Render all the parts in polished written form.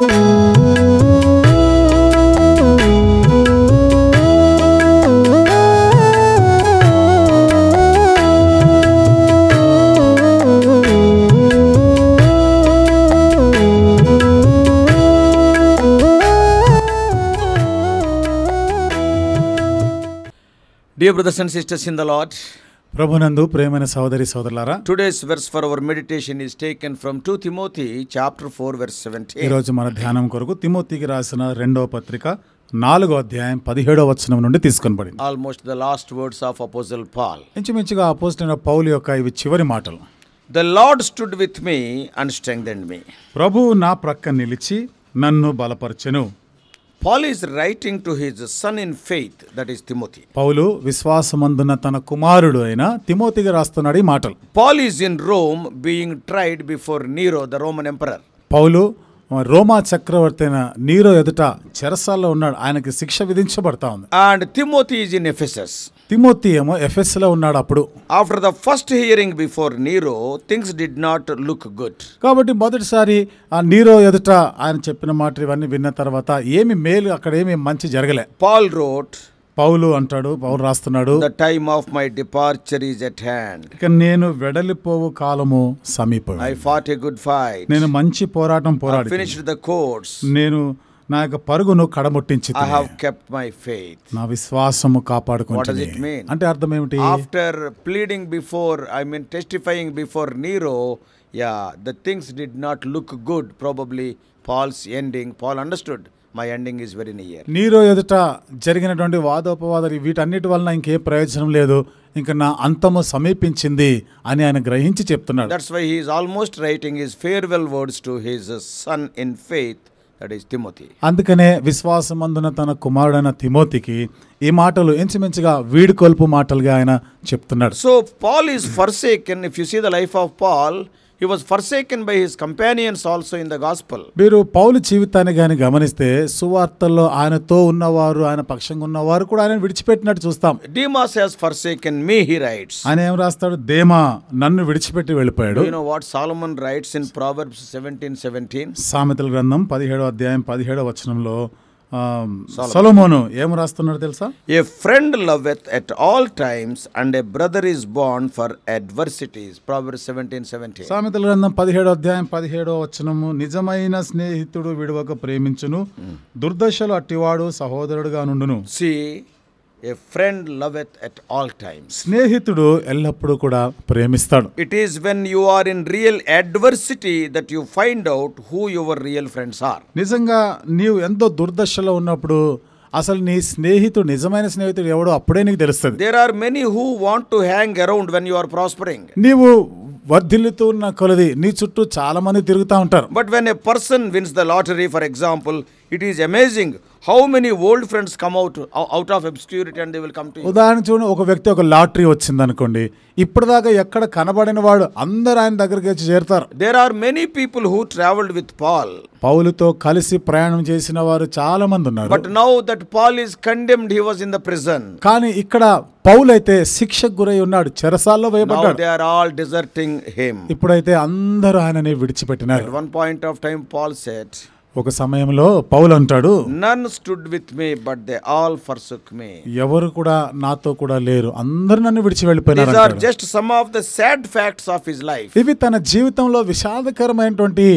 Dear brothers and sisters in the Lord, ప్రభునందు ప్రేమైన సహోదరి సహోదరులారా, today's verse for our meditation is taken from 2 Timothy chapter 4 verse 17. ఈ రోజు మన ధ్యానం కొరకు తిమోతికి రాసిన 2వ పత్రిక 4వ అధ్యాయం 17వ వచనం నుండి తీసుకొనబడింది. Almost the last words of Apostle Paul. ఇంచుమించుగా అపోస్తలుడైన పౌలు యొక్క ఇవి చివరి మాటలు. The Lord stood with me and strengthened me. ప్రభువు నా ప్రక్క నిలిచి నన్ను బలపరచెను. Paul is writing to his son in faith, that is Timothy. పౌలు విశ్వాసమందున తన కుమారుడు అయిన తిమోతికి రాస్తున్నాడు ఈ మాటలు. Paul is in Rome being tried before Nero, the Roman emperor. పౌలు రోమా చక్రవర్తి అయిన నీరో ఎదుట చెరసాల్లో ఉన్నాడు. ఆయనకి శిక్ష విధించబడతా ఉంది. And Timothy is in Ephesus. Timothy ఏమో ఎఫెస్లో ఉన్నాడు. అప్పుడు After the first hearing before Nero, things did not look good. కాబట్టి మొదటిసారి ఆ నీరో ఎదుట ఆయన చెప్పిన మాట ఇవన్నీ విన్న తర్వాత ఏమి మేలు, అక్కడ ఏమి మంచి జరగలే. Paul wrote, పౌలు రాస్తున్నాడు, the time of my departure is at hand. ఇక నేను వెడలిపోవు కాలము సమీపం. I fought a good fight. నేను మంచి పోరాటం I finished the course. నేను నా యొక్క పరుగును కడముట్టించి I have kept my faith. నా విశ్వాసము What కాపాడుకుంటున్నాను. does it mean? అంటే అర్థం ఏమిటి? After pleading before, testifying before Nero, the things did not look good. Probably Paul's ending, Paul understood. My ending is very near. నీరో ఎదుట జరిగినటువంటి వాదోపవాదాలు వీటన్నిటి వలన ఇంకే ప్రయోజనం లేదు, ఇంకా నా అంతము సమీపించింది అని ఆయన గ్రహించి చెప్తున్నాడు. That's why he is almost writing his farewell words to his son in faith, that is Timothy. అందుకనే విశ్వాసమందున తన కుమారుడైన తిమోతికి ఈ మాటలు ఇంచుమించుగా వీడుకొల్పు మాటలుగా ఆయన చెప్తున్నాడు. So Paul is forsaken. If you see the life of Paul, he was forsaken by his companions also in the gospel. మీరు పౌలు జీవితాన్ని గాని గమనిస్తే సువార్తల్లో ఆయనతో ఉన్నవారు, ఆయన పక్షంగా ఉన్నవారు కూడా ఆయన విడిచిపెట్టినట్టు చూస్తాం. Demas has forsaken me, he writes. ఆయన ఏం రాస్తాడు? దేమా నన్ను విడిచిపెట్టి వెళ్ళిపోయాడు. Do you know what Solomon writes in Proverbs 17:17? సామెతల గ్రంథం 17వ అధ్యాయం 17వ వచనంలో సొలొమోను ఏం రాస్తున్నాడు తెలుసా? A friend loveth at all times, and a brother is born for adversities. Proverbs 17:17. సామెతల గ్రంథం 17వ అధ్యాయం 17వ వచనము, నిజమైన స్నేహితుడు విడువక ప్రేమించును, దుర్దశలు అట్టివాడు సహోదరుడుగా నుండును. See, a friend loveth at all times. స్నేహితుడు ఎల్లప్పుడూ కూడా ప్రేమిస్తాడు. It is when you are in real adversity that you find out who your real friends are. నిజంగా నీవు ఎంతో దుర్దశలో ఉన్నప్పుడు అసలు నీ స్నేహితుడు, నిజమైన స్నేహితుడు ఎవడో అప్పుడే నీకు తెలుస్తుంది. There are many who want to hang around when you are prospering. నీవు వర్ధిల్లుతూ ఉన్న కొలది నీ చుట్టూ చాలా మంది తిరుగుతూ ఉంటారు. But when a person wins the lottery, for example, it is amazing how many old friends come out of obscurity and they will come to you. ఉదాహరణ చూడండి, ఒక వ్యక్తి ఒక లాటరీ వచ్చింది అనుకోండి, ఇప్పటిదాకా ఎక్కడ కనబడిన వాడు అందరూ ఆయన దగ్గరికి వచ్చి చేరుతారు. There are many people who traveled with Paul. పౌలుతో కలిసి ప్రయాణం చేసిన వారు చాలా మంది ఉన్నారు. But now that Paul is condemned, he was in the prison. కానీ ఇక్కడ పౌలైతే శిక్షకు గురై ఉన్నాడు, చెరసాల్లో Now వేయబడ్డాడు. they are all deserting him. ఇప్పుడైతే అందరూ ఆయనని విడిచిపెట్టినారు. At one point of time Paul said, ఒక సమయంలో పౌలు అంటాడు, none stood with me but they all forsook me. ఎవరు కూడా నాతో కూడా లేరు, అందరూ నన్ను విడిచి These వెళ్ళిపోయినారు are అంటాడు. just some of the sad facts of his life. ఇవి తన జీవితంలో విషాదకరమైనటువంటి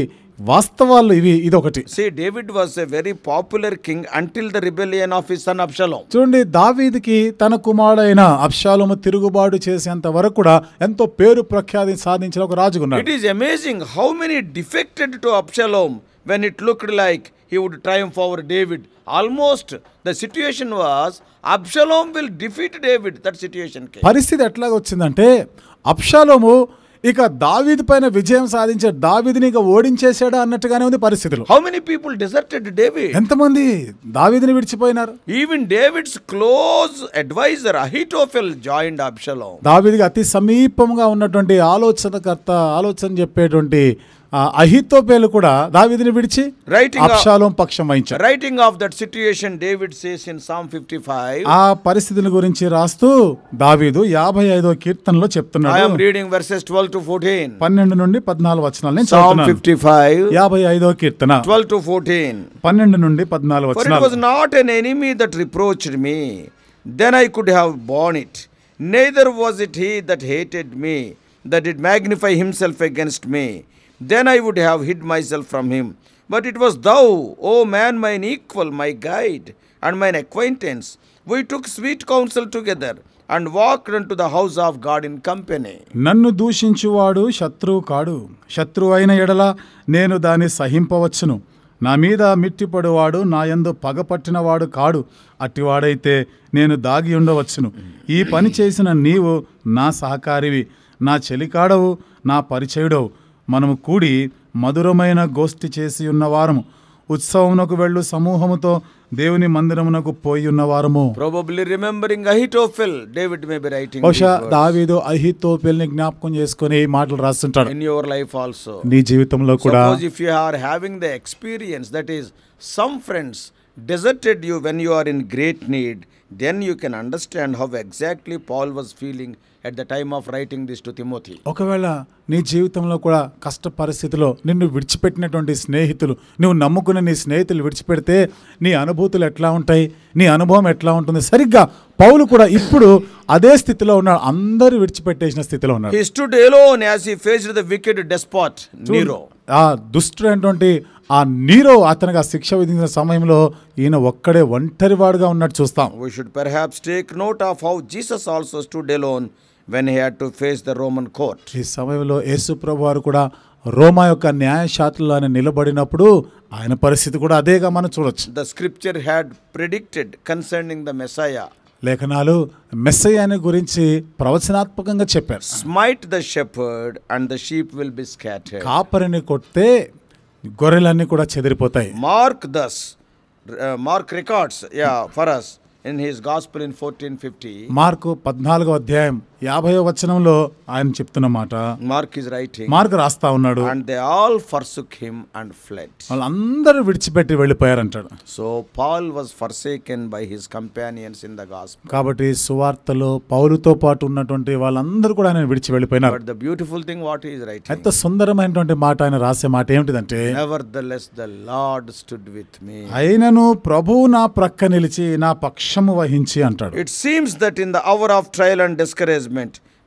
వాస్తవాలు ఇదొకటి. See, David was a very popular king until the rebellion of his son Absalom. చూడండి, దావీదుకి తన కుమారుడైన అబ్షాలోము తిరుగుబాటు చేసేంత వరకు కూడా ఎంతో పేరు ప్రఖ్యాతి సాధించిన ఒక రాజుకున్నాడు. It is amazing how many defected to Absalom when it looked like he would triumph over David. Almost the situation was Absalom will defeat David. That situation came. పరిస్థితి ఎట్లాగ వచ్చిందంటే, అబ్షాలోము ఇక దావీదు పైన విజయం సాధించే, దావీదుని ఇక ఓడించేశాడా అన్నట్టుగానే ఉంది పరిస్థితులు. How many people deserted David? ఎంతమంది దావీదుని విడిచిపోయినారు? Even David's close advisor Ahithophel joined Absalom. దావీదుకి అతి సమీపంగా ఉన్నటువంటి ఆలోచన చెప్పేటువంటి అహీతోపేలు కూడా దావీదుని విడిచి Writing అబ్షాలోం పక్షం వహించాడు. Writing of that situation, David says in Psalm 55, ఆ పరిస్థితిని గురించి రాస్తూ దావీదు 55వ కీర్తనలో I చెప్తున్నాడు. am reading verses 12 to 14. 12 నుండి 14 వచనాలు నేను Psalm చదువుతున్నాను. 55, 55వ కీర్తన 12 to 14. 12 నుండి 14 For it వచనాలు. was not an enemy that reproached me, then I could have borne it. Neither was it he that hated me, that did magnify himself against me. Then I would have hid myself from him. But it was thou, O man, mine equal, my guide, and mine acquaintance. We took sweet counsel together, and walked unto the house of God in company. నన్ను దూషించువాడు శత్రువు కాడు, శత్రువు అయిన ఎడల నేను దాన్ని సహింపవచ్చును. నా మీద మిట్టిపడువాడు నా యందు పగపట్టినవాడు కాడు, అట్టివాడైతే నేను దాగి ఉండవచ్చును. ఈ పని చేసిన నీవు నా సహకారివి, నా చెలికాడవు, నా పరిచయుడవు. మనము కూడి మధురమైన గోష్ఠి చేసి ఉన్నవారము, ఉత్సవమునకు వెళ్ళు సమూహముతో దేవుని మందిరమునకు పోయి ఉన్నవారము. Probably remembering Ahithophel, David may be writing బహుశా these words. దావీదు అహీతోపెల్ని జ్ఞాపకం చేసుకుని ఈ మాటలు రాస్తుంటాడు. In your life also. నీ జీవితంలో కూడా Suppose if you are having the experience, that is, some friends deserted you when you are in great need, then you can understand how exactly Paul was feeling at the time of writing this to Timothy. ఒకవేళ నీ జీవితంలో కూడా కష్ట పరిస్థితిలో నిన్ను విడిచిపెట్టినటువంటి స్నేహితులు, నువ్వు నమ్ముకున్న నీ స్నేహితులు విడిచిపెడితే నీ అనుభూతులు ఎట్లా ఉంటాయి, నీ అనుభవం ఎట్లా ఉంటుంది. సరిగ్గా పౌలు కూడా ఇప్పుడు అదే స్థితిలో ఉన్నాడు, అందరూ విడిచిపెట్టేసిన స్థితిలో ఉన్నాడు. He stood alone as he faced the wicked despot Nero. ఆ దుష్టుడైనటువంటి ఆ నీరో అతనికి ఆ శిక్ష విధించిన సమయంలో ఈయన ఒక్కడే ఒంటరివాడుగా ఉన్నట్టు చూస్తాం. We should perhaps take note of how Jesus also stood alone when he had to face the Roman court. ఈ సమయంలో యేసు ప్రభు వారు కూడా రోమా యొక్క న్యాయశాస్త్రంలో ఆయన నిలబడినప్పుడు ఆయన పరిస్థితి కూడా అదేగా మనం చూడొచ్చు. The scripture had predicted concerning the Messiah. లేఖనాలు మెస్సయ్యని గురించి ప్రవచనాత్మకంగా చెప్పారు. Smite the shepherd and the sheep will be scattered. కాపరిని కొడితే గొర్రెలన్నీ కూడా చెదిరిపోతాయి. Mark records for us in his gospel in 1450. Mark 14వ అధ్యాయం 50వ వచనంలో ఆయన చెప్తున్న మాట Mark is writing, మార్కు రాస్తా ఉన్నాడు, and they all forsook him and fled. వాళ్ళందరూ విడిచిపెట్టి వెళ్ళిపోయారంటాడు. So Paul was forsaken by his companions in the gospel. కాబట్టి సువార్తలో పౌలుతో పాటు ఉన్నటువంటి వాళ్ళందరూ కూడా ఆయన విడిచి వెళ్ళిపోయినారు. But the beautiful thing what he is writing, ఎంత సుందరమైనటువంటి మాట ఆయన రాసే మాట ఏమిటిదంటే, nevertheless the Lord stood with me. అయినను ప్రభువు నా ప్రక్క నిలిచి నా పక్షము వహించి అంటాడు. It seems that in the hour of trial and discouragement,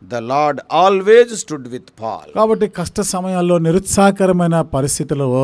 the Lord always stood with Paul. కాబట్టి కష్ట సమయాల్లో నిరుత్సాహకరమైన పరిస్థితుల్లో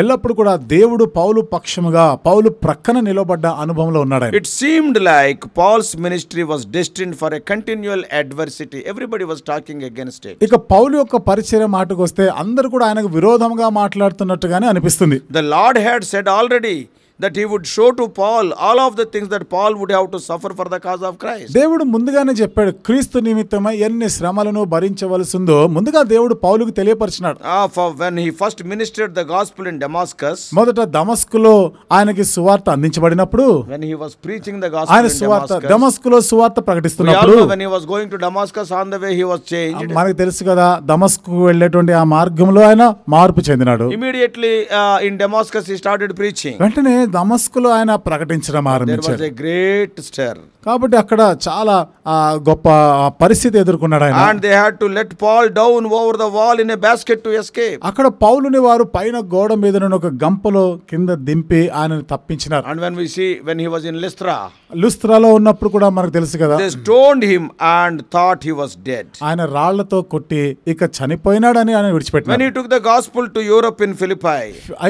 ఎల్లప్పుడు కూడా దేవుడు పౌలు పక్షముగా పౌలు ప్రక్కన నిలబడ్డ అనుభవంలో ఉన్నాడు. It seemed like Paul's ministry was destined for a continual adversity. Everybody was talking against it. ఇక పౌలు యొక్క పరిచర్య మాటకు వస్తే అందరూ కూడా ఆయనకు విరోధంగా మాట్లాడుతున్నట్టుగానే అనిపిస్తుంది. The Lord had said already that he would show to Paul all of the things that Paul would have to suffer for the cause of Christ. దేవుడు ముందుగానే చెప్పాడు, క్రీస్తు నిమిత్తమై ఎన్ని శ్రమలను భరించవలసిందో ముందుగా దేవుడు పౌలుకు తెలియపరిచినాడు. For when he first ministered the gospel in Damascus, మొదట దమస్కులో ఆయనకి సువార్త అందించబడినప్పుడు, when he was preaching the gospel ఆయన in సువార్త Damascus, దమస్కులో సువార్త we all ప్రకటిస్తున్నప్పుడు, know when he was going to Damascus, on the way he was changed. మనకు తెలుసు కదా, దమస్కు వెళ్ళేటువంటి ఆ మార్గంలో ఆయన మార్పు చెందినాడు. Immediately in Damascus he started preaching. వెంటనే దమస్కులో ఆయన ప్రకటించడం There was ఆరంభించాడు. a great stir. కాబట్టి అక్కడ చాలా గొప్ప పరిస్థితి ఎదుర్కొన్నాడు ఆయన. And they had to let Paul down over the wall in a basket to escape. అక్కడ పౌలుని వారు పైన గోడ మీద ఒక గంపలో కింద దింపి ఆయనను తప్పించినారు. And when we see when he was in Lystra, లుస్త్రాలో ఉన్నప్పుడు కూడా మనకు తెలుసు కదా, they stoned him and thought he was dead. ఆయన రాళ్లతో కొట్టి ఇక చనిపోయినాడని ఆయన When విడిచిపెట్టినారు. he took the gospel to Europe in Philippi,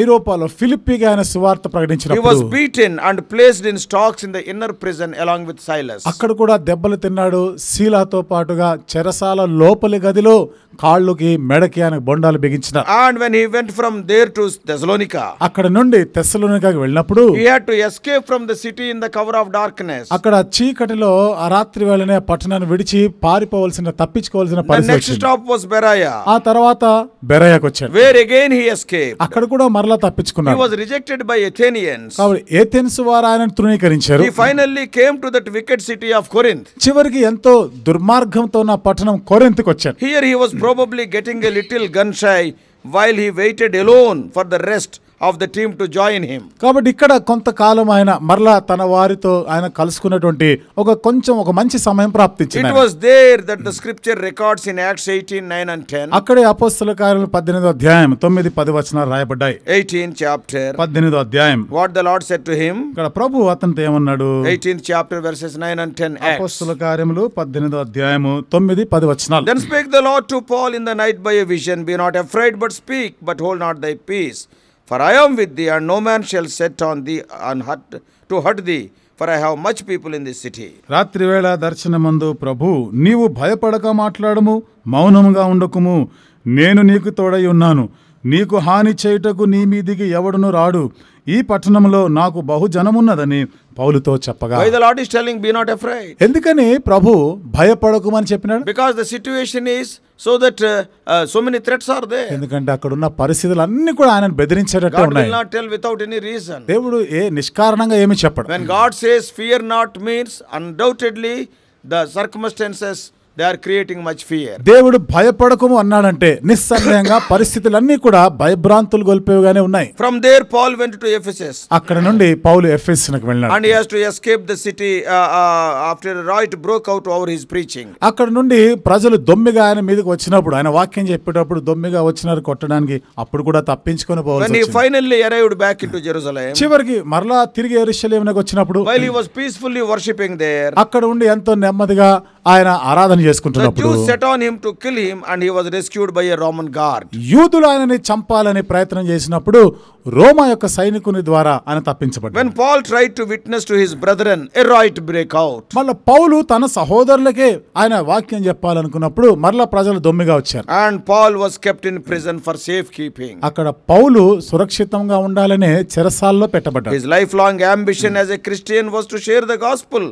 ఐరోపాలో ఫిలిప్పీకి ఆయన సువార్త he ప్రకటించినప్పుడు was beaten and placed in stocks in the inner prison along with Silas. అక్కడ కూడా దెబ్బలు తిన్నాడు. శీలాతో పాటుగా చెరసాల లోపలి గదిలో కాళ్ళకి మెడకి ఆయన బొండాలు బిగించినారు. And when he went from there to Thessalonica, అక్కడ నుండి తెస్సలోనికకి వెళ్ళినప్పుడు he had to escape from the city in the cover of darkness. అక్కడ చీకటిలో ఆ రాత్రి వేళనే పట్టణాన్ని విడిచి తప్పించుకోవాల్సిన The పరిస్థితి next వచ్చింది. stop was Berea, ఆ తర్వాత బెరయాకు వచ్చాడు. where again he escaped. అక్కడ కూడా మరలా He తప్పించుకున్నాడు. was rejected by Athenians. కాబట్టి ఏథెన్స్ వారు ఆయనను తృణీకరించారు. He finally came to that wicked city of Corinth. చివరికి ఎంతో దుర్మార్గంతో ఉన్న పట్టణం కొరింథుకు వచ్చాడు. Here he was probably getting a little gun shy while he waited alone for the rest of the team to join him. కాబట్టి ఇక్కడ కొంతకాలం ఆయన మరలా తన వారితో ఆయన కలుసుకున్నటువంటి ఒక మంచి సమయం ప్రాప్తించింది. It was there that the scripture records in Acts 18:9 and 10. అక్కడే అపోస్తల కార్యములు 18వ అధ్యాయం 9-10 వచనాలు రాయబడ్డాయి. 18th chapter. 18వ అధ్యాయం. What the Lord said to him. ఇక్కడ ప్రభు అతనితో ఏమన్నాడు? 18th chapter verses 9 and 10. అపోస్తల కార్యములు 18వ అధ్యాయము 9-10 వచనాలు. Then spake the Lord to Paul in the night by a vision, be not afraid, but speak, but hold not thy peace. For I am with thee, and no man shall set on thee to hurt thee, for I have much people in this city. రాత్రి వేళ దర్శనమందు ప్రభు, నీవు భయపడక మాట్లాడము, మౌనముగా ఉండకుము, నేను నీకు తోడై ఉన్నాను, నీకు హాని చేయుటకు నీ మీదికి ఎవడును రాడు, ఈ పట్టణంలో నాకు బహుజనమున్నదని పౌలుతో చెప్పగా. Why the Lord is telling, be not afraid? ఎందుకని ప్రభు భయపడకుమని చెప్పినాడు? Because the situation is so that so many threats are there. ఎందుకంటే అక్కడ ఉన్న పరిస్థితులు అన్ని కూడా ఆయనను బెదిరించేటట్టు God ఉన్నాయి. will not tell without any reason. దేవుడు నిష్కారణంగా ఏమి చెప్పడు. When God says fear not, means undoubtedly the circumstances they are creating much fear. దేవుడు భయపడకము అన్నాడంటే నిస్సందేహంగా పరిస్థితులన్నీ కూడా భయభ్రాంతులు గొల్పేవిగానే ఉన్నాయి. From there Paul went to Ephesus. అక్కడ నుండి పౌలు ఎఫెసునకు వెళ్ళాడు. And he has to escape the city after a riot broke out over his preaching. అక్కడ నుండి ప్రజలు దొమ్మిగా ఆయన మీదకి వచ్చినప్పుడు, ఆయన వాక్యం చెప్పేటప్పుడు దొమ్మిగా వచ్చినారు కొట్టడానికి, అప్పుడు కూడా తప్పించుకొని పోవాలి. When he finally arrived back into Jerusalem, చివరికి మరలా తిరిగి యెరూషలేమునకు వచ్చినప్పుడు, while he was peacefully worshiping there, అక్కడ ఉండి ఎంతో నెమ్మదిగా ఆయన ఆరాధన చేసుకుంటున్నప్పుడు, the Jews set on him to kill him, and he was rescued by a Roman guard. యూదులు ఆయనని చంపాలని ప్రయత్నం చేసినప్పుడు రోమా యొక్క సైనికుని ద్వారా ఆయన తప్పించబడ్డాడు. When Paul tried to witness to his brethren, a riot break out. మళ్ళా పౌలు తన సహోదరులకే ఆయన వాక్యం చెప్పాలనుకున్నప్పుడు మరలా ప్రజలు దొమ్మిగా వచ్చారు. And Paul was kept in prison for safekeeping. అక్కడ పౌలు సురక్షితంగా ఉండాలనే చెరసాల్లో పెట్టబడ్డాడు. His lifelong ambition as a Christian was to share the gospel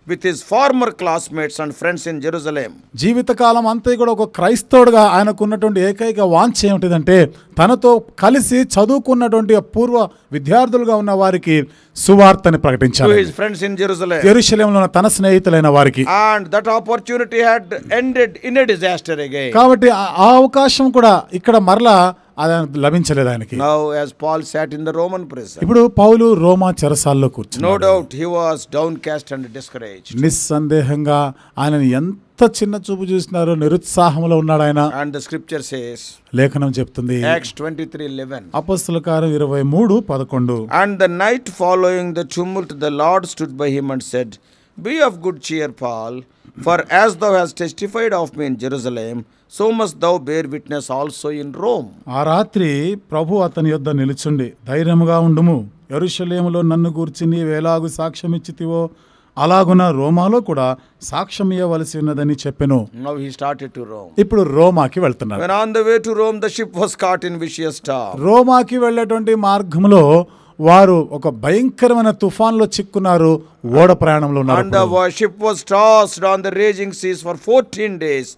with his former classmates and friends in Jerusalem. జీవితకాలం అంతా కూడా ఒక క్రైస్తవుడిగా ఆయనకున్నటువంటి ఏకైక వాంఛ ఏమిటిదంటే తనతో కలిసి చదువుకున్నటువంటి పూర్వ విద్యార్థులుగా ఉన్న వారికి సువార్తని ప్రకటించాలి. To his friends in Jerusalem. యెరూషలేములో ఉన్న తన స్నేహితులైన వారికి. And that opportunity had ended in a disaster again. కాబట్టి ఆ అవకాశం కూడా ఇక్కడ మరలా లభించలేదు ఆయనకి. Now as Paul sat in the Roman prison, ఇప్పుడు పౌలు రోమా చెరసాల్లో కూర్చున్నాడు. no doubt he was downcast and discouraged. నిస్సందేహంగా ఆయనని ఎంత చిన్న చూపు చూసినారో, నిరుత్సాహంలో ఉన్నాడు ఆయన. And the scripture says, లేఖనం చెప్తుంది, Acts 23:11, అపొస్తలుల కార్యం 23:11, and the night following the tumult the Lord stood by him and said, be of good cheer, Paul, for as thou hast testified of me in Jerusalem, so must thou bear witness also in Rome. ఆ రాత్రి ప్రభు అతని యొద్ద నిలుచుండి, ధైర్యముగా ఉండుము, యెరూషలేములో నన్ను గూర్చి నీవెలాగు సాక్ష్యం ఇచ్చితివో అలాగున రోమాలో కూడా సాక్ష్యం ఇవ్వవలసి ఉన్నదని చెప్పెను. Now he started to Rome. ఇప్పుడు రోమాకి వెళ్తున్నాడు. When on the way to Rome the ship was caught in vicious storm. రోమాకి వెళ్ళేటువంటి మార్గంలో వారు ఒక భయంకరమైన తుఫాన్లో చిక్కున్నారు. ఓడ ప్రయాణంలో ఉన్నారు. And the ship was tossed on the raging seas for 14 days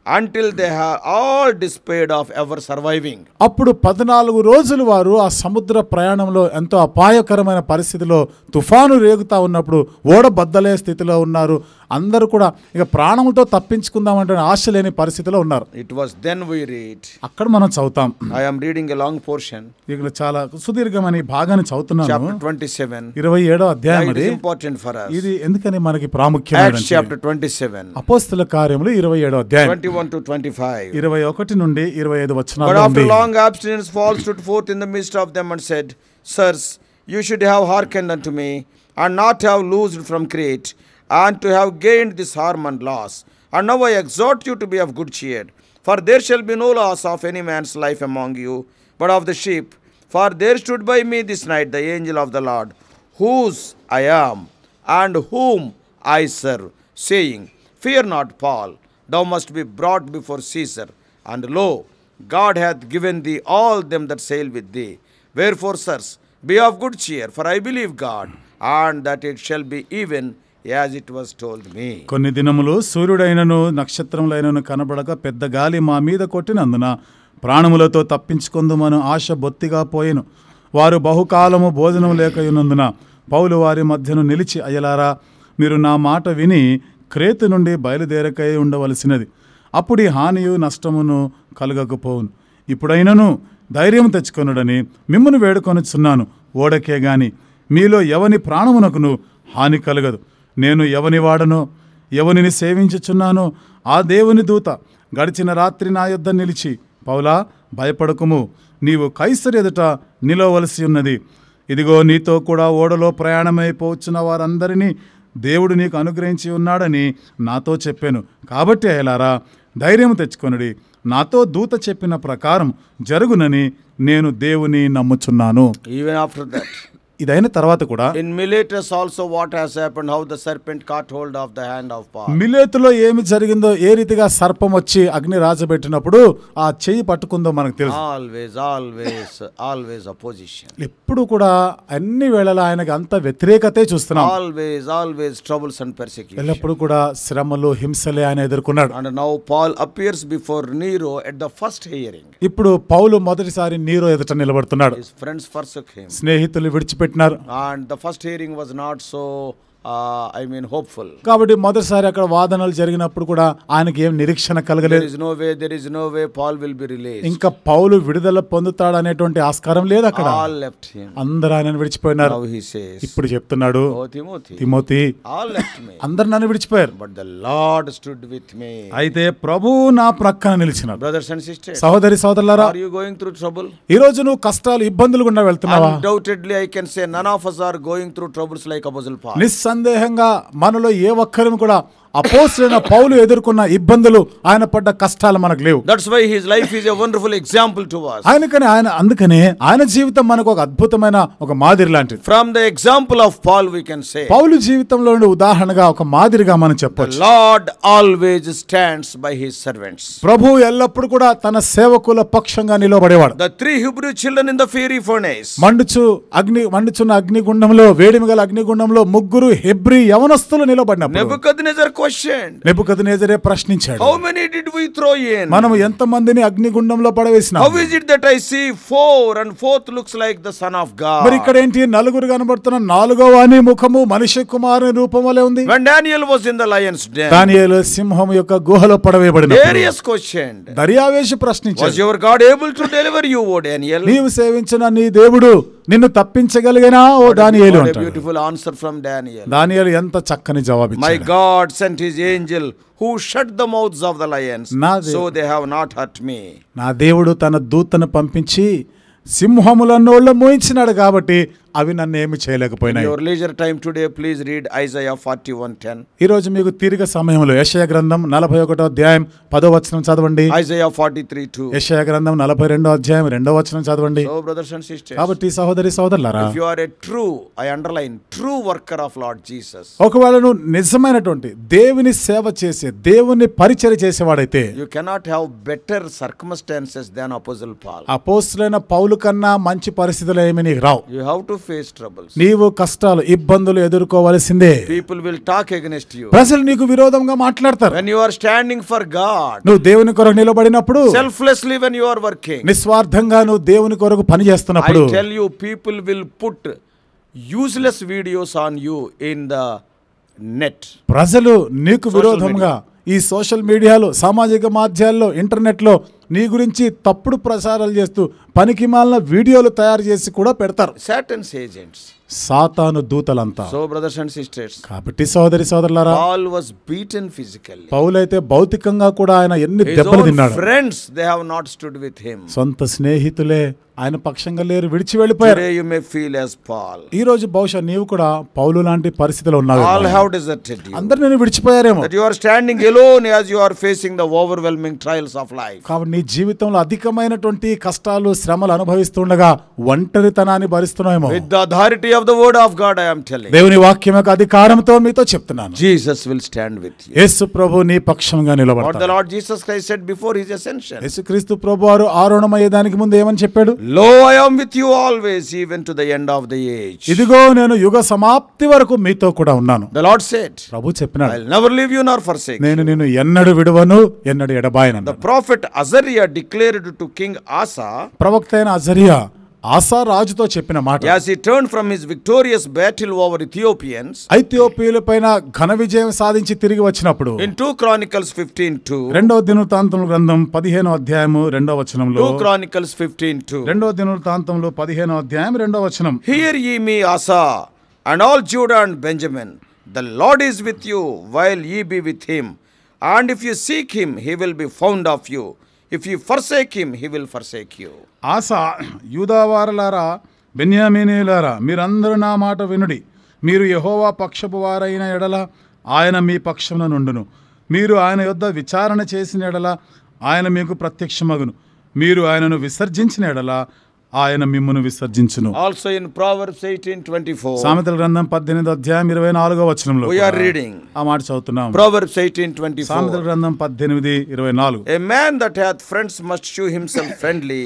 until they have all despaired of ever surviving. అప్పుడు 14 రోజులు వారు ఆ సముద్ర ప్రయాణంలో ఎంతో అపాయకరమైన పరిస్థితిలో తుఫాను రేగుతా ఉన్నప్పుడు ఓడ బద్దలే స్థితిలో ఉన్నారు. అందరూ కూడా ఇక ప్రాణములతో తప్పించుకుందామంటే ఆశ లేని పరిస్థితిలో ఉన్నారు. It was then we read. అక్కడ మనం చదువుతాం. I am reading a long portion. ఇక్కడ చాలా సుదీర్ఘమైన ఈ భాగాన్ని చదువుతున్నాను. Chapter 27. 27వ అధ్యాయం. It is important for us. ఇది ఎందుకని మనకి ప్రాముఖ్యమైనది? Acts chapter 27. అపోస్తల కార్యములు 27వ అధ్యాయం 21 to 25. 21 నుండి 25 వచనాలు But after ఉంది. long abstinence Paul stood forth in the midst of them and said, sirs, you should have hearkened unto me, and not have loosed from Crete, and to have gained this harm and loss. And now I exhort you to be of good cheer, for there shall be no loss of any man's life among you, but of the sheep. For there stood by me this night the angel of the Lord, whose I am, and whom I serve, saying, fear not, Paul, thou must be brought before Caesar. And lo, God hath given thee all them that sail with thee. Wherefore, sirs, be of good cheer, for I believe God, and that it shall be even as it was told me. కొన్ని దినములు సూర్యుడైనను నక్షత్రములైనను కనబడక పెద్ద గాలి మా మీద కొట్టినందున ప్రాణములతో తప్పించుకొందుమను ఆశ బొత్తిగా పోయెను. వారు బహుకాలము భోజనం లేకయున్నందున పౌలు వారి మధ్యను నిలిచి, అయ్యలారా, మీరు నా మాట విని క్రేతు నుండి బయలుదేరకై ఉండవలసినది. అప్పుడు ఈ హానియు నష్టమును కలుగకపోవును. ఇప్పుడైనను ధైర్యం తెచ్చుకొనుడని మిమ్మును వేడుకొనుచున్నాను. ఓడకే గాని మీలో ఎవని ప్రాణమునకును హాని కలగదు. నేను ఎవని వాడనో ఎవనిని సేవించుచున్నానో ఆ దేవుని దూత గడిచిన రాత్రి నా యొద్ద నిలిచి, పౌలా భయపడకుము, నీవు కైసరు ఎదుట నిలవలసి ఉన్నది. ఇదిగో నీతో కూడా ఓడలో ప్రయాణమైపోవచ్చున్న వారందరినీ దేవుడు నీకు అనుగ్రహించి ఉన్నాడని నాతో చెప్పాను. కాబట్టి అయ్యలారా ధైర్యం తెచ్చుకొనుడి. నాతో దూత చెప్పిన ప్రకారం జరుగునని నేను దేవుని నమ్ముచున్నాను. Even after that, ఇదైన తర్వాత కూడా in Miletus also what has happened, how the serpent caught hold of the hand of Paul. మిలేతులో ఏమి జరిగిందో, ఏ రీతిగా సర్పం వచ్చి అగ్ని రాజబెట్టినప్పుడు ఆ చెయ్యి పట్టుకుందో మనకు తెలుసు. Always opposition. ఎప్పుడు కూడా అన్ని వేళలా ఆయనకి అంత వ్యతిరేకతే చూస్తున్నాం. Always troubles and persecution. ఎల్లప్పుడు కూడా శ్రమలు హింసలే ఆయన ఎదుర్కొన్నాడు. And now Paul appears before Nero at the first hearing. ఇప్పుడు పౌలు మొదటిసారి నీరో ఎదుట నిలబడుతున్నాడు. His friends forsook him. స్నేహితులు విడిచిపెట్టినారు. And the first hearing was not so hopeful. కాబట్టి మొదటిసారి అక్కడ వాదనలు జరిగినప్పుడు కూడా ఆయనకి ఏం నిరీక్షణ కలగలేదు. There is no way Paul will be released. ఇంకా పౌలు విడుదల పొందుతాడు అనేటువంటి ఆస్కారం లేదు అక్కడ. All left him. అందరూ ఆయనను విడిచిపోయినారు. Now he says, ఇప్పుడు చెప్తున్నాడు, oh Timothy, all left me. అందరూ నన్ను విడిచిపోయారు, but the Lord stood with me. అయితే ప్రభువు నా ప్రక్కన నిలిచినాడు. Brothers and sisters, సహోదరి సహోదరులారా, are you going through trouble? ఈ రోజు నువ్వు కష్టాలు ఇబ్బందులు గుండా వెళ్తున్నావా? Undoubtedly I can say none of us are going through troubles like Apostle Paul. నిస్సందేహంగా మనలో ఏ ఒక్కరం కూడా అపోస్తలుడైన పౌలు ఎదుర్కొన్న ఇబ్బందులు, ఆయన పడ్డ కష్టాలు మనకు లేవు. That's why his life is a wonderful example to us. అందుకనే ఆయన జీవితం మనకు ఒక అద్భుతమైన ఒక మాదిరి లాంటిది. From the example of Paul we can say, పౌలు జీవితంలో ఉదాహరణగా ఒక మాదిరిగా మనం చెప్పొచ్చు. The Lord always stands by his servants. ప్రభు ఎల్లప్పుడు కూడా తన సేవకుల పక్షంగా నిలబడేవాడు. The 3 Hebrew children in the fiery furnace. మండుచున్న అగ్నిగుండంలో, వేడిమి గల అగ్నిగుండంలో 3 హెబ్రీ యవనస్తులు నిలబడినప్పుడు Nebuchadnezzar questioned. నెబుకద్నెజరే ప్రశ్నించాడు, how many did we throw in? మనం ఎంత మందిని అగ్నిగుండంలో పడవేసినాం? How is it that I see 4 and 4th looks like the son of God? మరి ఇక్కడ ఏంటి, 4 కనబడుతున్న 4వ వాని ముఖము మనుష్య కుమారుని రూపం వలె ఉంది. When Daniel was in the lion's den, దానియేలు సింహం యొక్క గుహలో పడవేయబడినప్పుడు Darius questioned, దర్యావేషు ప్రశ్నించాడు, was your God able to deliver you, O Daniel? నీవు సేవించిన నీ దేవుడు నిన్ను తప్పించగలిగినా ఓ దానియేలు What a అంటాడు. beautiful answer from Daniel. దానియేలు ఎంత చక్కని జవాబిచ్చాడు. My God sent his angel who shut the mouths of the lions, so they have not hurt me. నా దేవుడు తన దూతను పంపించి సింహముల నోళ్ళు మోయించినాడు కాబట్టి అవి నన్ను ఏమి చేయలేకపోయినాయి. In your leisure time today, please read Isaiah 41:10. ఈ రోజు మీకు తీరిక సమయంలో యెషయా గ్రంథం 41వ అధ్యాయం 10వ వచనం చదవండి. Isaiah 43:2. యెషయా గ్రంథం 42వ అధ్యాయం 2వ వచనం చదవండి. So brothers and sisters, కాబట్టి సహోదరి సహోదరులారా, if you are a true, I underline, true worker of Lord Jesus, ఒకవేళ నువ్వు నిజమైనటువంటి దేవుని సేవ చేసే, దేవుని పరిచర్య చేసేవాడైతే, you cannot have better circumstances than Apostle Paul. అపోస్తలుడైన పౌలు కన్నా మంచి పరిస్థితులు ఏమీ నీకు రావు. You have to face troubles. నీవు కష్టాలు ఇబ్బందులు ఎదుర్కోవలసిందే. People will talk against you. ప్రజలు నీకు విరోధంగా మాట్లాడతారు. When you are standing for God, నువ్వు దేవుని కొరకు నిలబడినప్పుడు, selflessly when you are working, నిస్వార్థంగా నువ్వు దేవుని కొరకు పని చేస్తున్నప్పుడు, I tell you, people will put useless videos on you in the net. ప్రజలు నీకు విరోధంగా ఈ సోషల్ మీడియాలో, సామాజిక మాధ్యాల్లో, ఇంటర్నెట్లో నీ గురించి తప్పుడు ప్రచారాలు చేస్తూ పనికిమాలిన వీడియోలు తయారు చేసి కూడా పెడతారు. Satan's agents. సాతాను దూతలంతా. So brothers and sisters, కాబట్టి సోదరి సోదరులారా, Paul was beaten physically. పౌలైతే భౌతికంగా కూడా ఆయన ఎన్ని దెబ్బలు తిన్నాడు. His own friends, they have not stood with him. సొంత స్నేహితులే ఆయన పక్షంగా లేరు, విడిచి వెళ్ళిపోయారు. Today you may feel as Paul. ఈ రోజు బహుశా నీవు కూడా పౌలు లాంటి పరిస్థితిలో ఉన్నావు. All have deserted you. అందరూ నిన్ను విడిచిపోయారేమో. That you are standing alone as you are facing the overwhelming trials of life. కాబట్టి నీ జీవితంలో అధికమైనటువంటి కష్టాలు, శ్రమలు అనుభవిస్తుండగా ఒంటరితనాన్ని భరిస్తున్నావేమో. With the authority of the word of God I am telling. దేవుని వాక్యం యొక్క అధికారంతో మీతో చెప్తున్నాను, Jesus will stand with you. యేసు ప్రభు నీ పక్షంగా నిలబడతాడు. What the Lord Jesus Christ said before his ascension. యేసుక్రీస్తు ప్రభువారు ఆరోహణమయ్యేదానికి ముందు ఏమని చెప్పాడు? Lo, I am with you always, even to the end of the age. ఇదిగో నేను యుగ సమాప్తి వరకు మీతో కూడా ఉన్నాను. The Lord said, ప్రభు చెప్పినాడు, I'll never leave you nor forsake you. నేను నిన్ను ఎన్నడూ విడువను, ఎన్నడూ ఎడబాయను. The prophet Azariah declared to King Asa, ప్రవక్త అయిన అజరియా ఆసా రాజుతో చెప్పిన మాట. As he turned from his victorious battle over Ethiopians, ఐథియోపియులపైన ఘన విజయం సాధించి తిరిగి వచ్చినప్పుడు in 2 Chronicles 15:2, రెండవ దినవృత్తాంతముల గ్రంథం 15వ అధ్యాయము 2వ వచనంలో 2 Chronicles 15:2, రెండవ దినవృత్తాంతంలో 15వ అధ్యాయం 2వ వచనం, hear ye me, Asa, and all Judah and Benjamin, the Lord is with you while ye be with him, and if you seek him, he will be found of you. If you forsake him, he will forsake you. ఆసా, యూదావారలారా, బెన్యామీనీయులారా, మీరందరూ నా మాట వినుడి. మీరు యెహోవా పక్షపు వారైన ఎడల ఆయన మీ పక్షమున నుండును. మీరు ఆయన యొద్ద విచారణ చేసిన ఎడల ఆయన మీకు ప్రత్యక్షమగును. మీరు ఆయనను విసర్జించిన ఎడల ఆయన మిమ్మును విసర్జించును. Also in Proverbs 18:24, సామెతల గ్రంథం 18వ అధ్యాయం 24వ వచనంలో we are reading ఆ మాట చదువుతున్నాం. Proverbs 18:24, సామెతల గ్రంథం 18:24. a man that hath friends must shew himself friendly,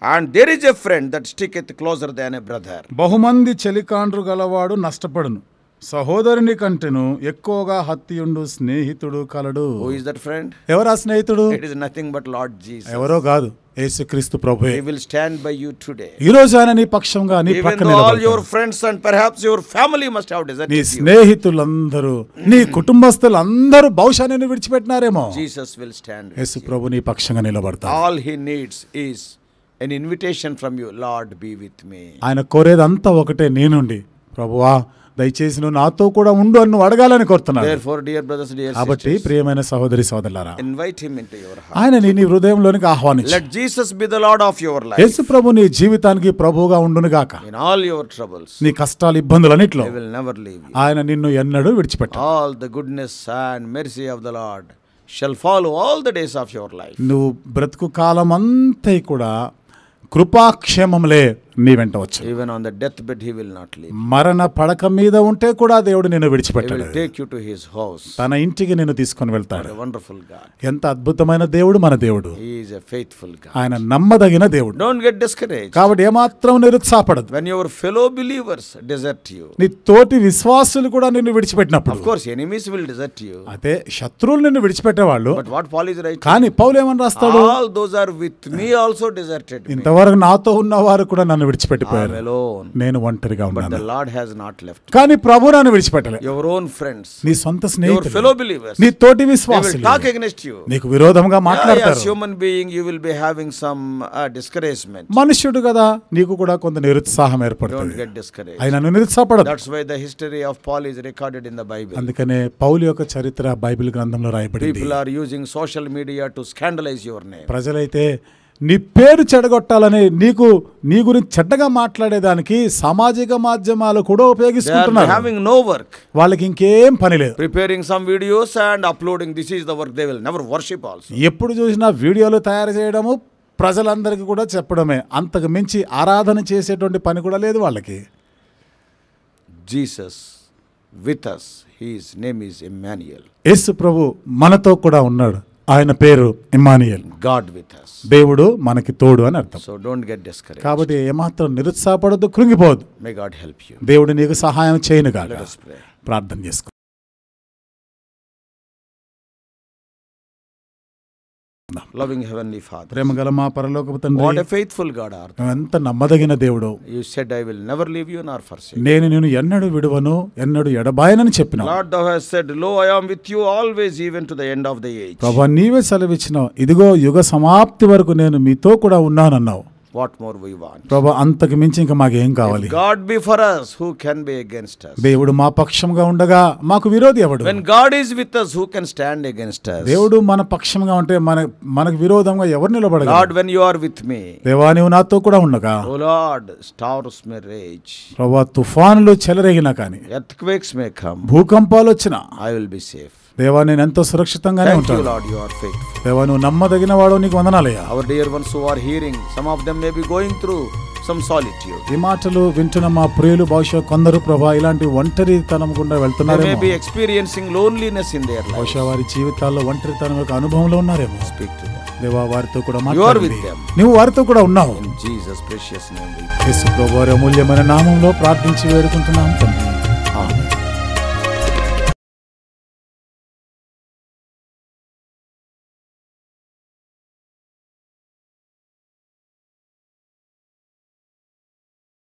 and there is a friend that sticketh closer than a brother. బహుమంది చెలికాండ్రు గలవాడు నష్టపడును, సహోదరుని కంటెను ఎక్కువగా హత్తియుండు స్నేహితుడు కలడు. Who is that friend? ఎవరా స్నేహితుడు? It is nothing but Lord Jesus. ఎవరో కాదు, యేసుక్రీస్తు ప్రభువే. He will stand by you today. ఈ రోజు ఆయన నీ పక్షంగా నీ Even పక్కన though all నిలబడతాడు. your friends and perhaps your family must have నీ deserted you, స్నేహితులందరూ, నీ కుటుంబస్తులందరూ బహుశా నిన్ను విడిచిపెట్టినారేమో, Jesus will stand with Yesu you. ప్రభు నీ పక్షంగా నిలబడతాడు. All he needs is an invitation from you, Lord, be with me. ఆయన కోరేదంతా ఒకటే, నీ నుండి, ప్రభువా దయచేసి నువ్వు నాతో కూడా ఉండు అని నువ్వు అడగాలని కోరుతున్నాడు. Therefore, dear brothers, dear కాబట్టి sisters, ప్రియమైన సహోదరి సోదరులారా, invite him into your heart. ఆయనని నీ హృదయంలోనికి ఆహ్వానించు. Let Jesus be the Lord of your life. యేసు ప్రభు నీ జీవితానికి ప్రభువుగా ఉండును గాక. In all your troubles, నీ కష్టాలు ఇబ్బందులన్నిట్లో he will never leave you. ఆయన నిన్ను ఎన్నడూ విడిచిపెట్టాడు. All the goodness and mercy of the Lord shall follow all the days of your life. నువ్వు బ్రతుకు కాలం అంతా కూడా కృపాక్షేమములే నీ వెంట వచ్చు. Even on the deathbed, he will not leave. మరణ పడక మీద ఉంటే కూడా దేవుడు నిన్ను He విడిచిపెట్టాడు. will take you to his house. తన ఇంటికి నిన్ను తీసుకొని వెళ్తాడు. What a wonderful God. ఎంత అద్భుతమైన దేవుడు మన దేవుడు. He is a faithful God. ఆయన నమ్మదగిన దేవుడు. Don't get discouraged కాబట్టి ఏమాత్రం నిరుత్సాహపడదు. when your fellow believers desert you. నీ తోటి విశ్వాసులు కూడా నిన్ను విడిచిపెట్టినప్పుడు, Of course, enemies will desert you. అదే శత్రువులు నిన్ను విడిచిపెట్టేవాళ్ళు. But what Paul is writing? కానీ పౌలు ఏమని రాస్తాడు? All those are with me also deserted me. ఇంతవరకు నాతో ఉన్నవారు కూడా నన్ను విడిచిపెట్టిపోయారు. I am alone. నేను ఒంటరిగా But ఉన్నాను. the Lord has not left. కానీ ప్రభు నన్ను విడిచిపెట్టలే. Your own friends, నీ సొంత your స్నేహితులు, fellow believers, నీ తోటి they will విశ్వాసులు talk against you. నీకు విరోధంగా As మాట్లాడతారు. human being, you will be having some discouragement. మనుష్యుడు కదా, నీకు కూడా కొంత నిరుత్సాహం Don't ఏర్పడుతుంది. get discouraged. అయినా నువ్వు నిరుత్సాహపడదు. That's why the history of Paul is recorded in the Bible. అందుకనే పౌలు యొక్క చరిత్ర బైబిల్ గ్రంథంలో రాయబడింది. People are using social media to scandalize your name. ప్రజలైతే నీ పేరు చెడగొట్టాలని, నీ గురించి చెడ్డగా మాట్లాడేదానికి సామాజిక మాధ్యమాలు కూడా They are ఉపయోగిస్తుంటున్నారు. having no work. వాళ్ళకి ఇంకేం పని లేదు. Preparing some videos and uploading. This is the work. They will never worship also. ఎప్పుడు చూసినా వీడియోలు తయారు చేయడము, ప్రజలందరికీ కూడా చెప్పడమే. అంతకు మించి ఆరాధన చేసేటువంటి పని కూడా లేదు వాళ్ళకి. Jesus with us. His name is Emmanuel. యేసు ప్రభు మనతో కూడా ఉన్నాడు. ఆయన పేరు ఇమ్మానుయేల్. God with us. దేవుడు మనకి తోడు అని అర్థం. So don't get discouraged. కాబట్టి ఏమాత్రం నిరుత్సాహపడద్దు, కృంగిపోవద్దు. May God help you. దేవుడు నీకు సహాయం చేయను Let గాక. us pray. ప్రార్థన చేసుకో. Loving Heavenly Father, ప్రేమగల మా పరలోకపు what తండ్రి, a faithful God art thou. నువ్వు ఎంత నమ్మదగిన దేవుడు. You said, I will never leave you nor forsake you. నేను నిన్ను ఎన్నడూ విడువను, ఎన్నడూ ఎడబాయనని చెప్పినావు. Lord, thou hast said, lo, I am with you always, even to the end of the age. ప్రభా, నీవే సెలవిచ్చినావు, ఇదిగో యుగ సమాప్తి వరకు నేను మీతో కూడా ఉన్నానన్నావు. What more we want? ప్రభా, అంతకు మించి ఇంకా మాకేం కావాలి? If God be for us, who can be against us? దేవుడు మా పక్షంగా ఉండగా మాకు విరోధి ఎవడు? When God is with us, who can stand against us? దేవుడు మన పక్షంగా ఉంటే మనకు విరోధంగా ఎవరు నిలబడగలరు? Lord, when you are with me, దేవా నీవు నాతో కూడా ఉండగా, O Lord, stars may rage, ప్రభా తుఫానులు చెలరేగినా కానీ, earthquakes may come, భూకంపాలు వచ్చినా, I will be safe. దేవా నేను ఎంతో సురక్షితంగానే Thank you, ఉంటాను. Lord, you are faithful. దేవా నువ్వు నమ్మదగిన వాడు, నీకు వందనాలయ్యా. Our dear ones who are hearing, some of them may be going through some solitude. ఈ మాటలు వింటున్న మా ప్రియులు బహుశా కొందరు ప్రభా ఇలాంటి ఒంటరితనం గుండా They may వెళ్తున్నారేమో. be experiencing loneliness in their lives. బహుశా వారి జీవితాల్లో ఒంటరితనం యొక్క అనుభవంలో ఉన్నారేమో. Speak to them. దేవా వారితో కూడా You are మాట్లాడండి. with them. నువ్వు వారితో కూడా ఉన్నావు. In Jesus' precious name we pray. యేసు ప్రభువు వారి అమూల్యమైన నామంలో ప్రార్థించి వేడుకుంటున్నాం తండ్రి.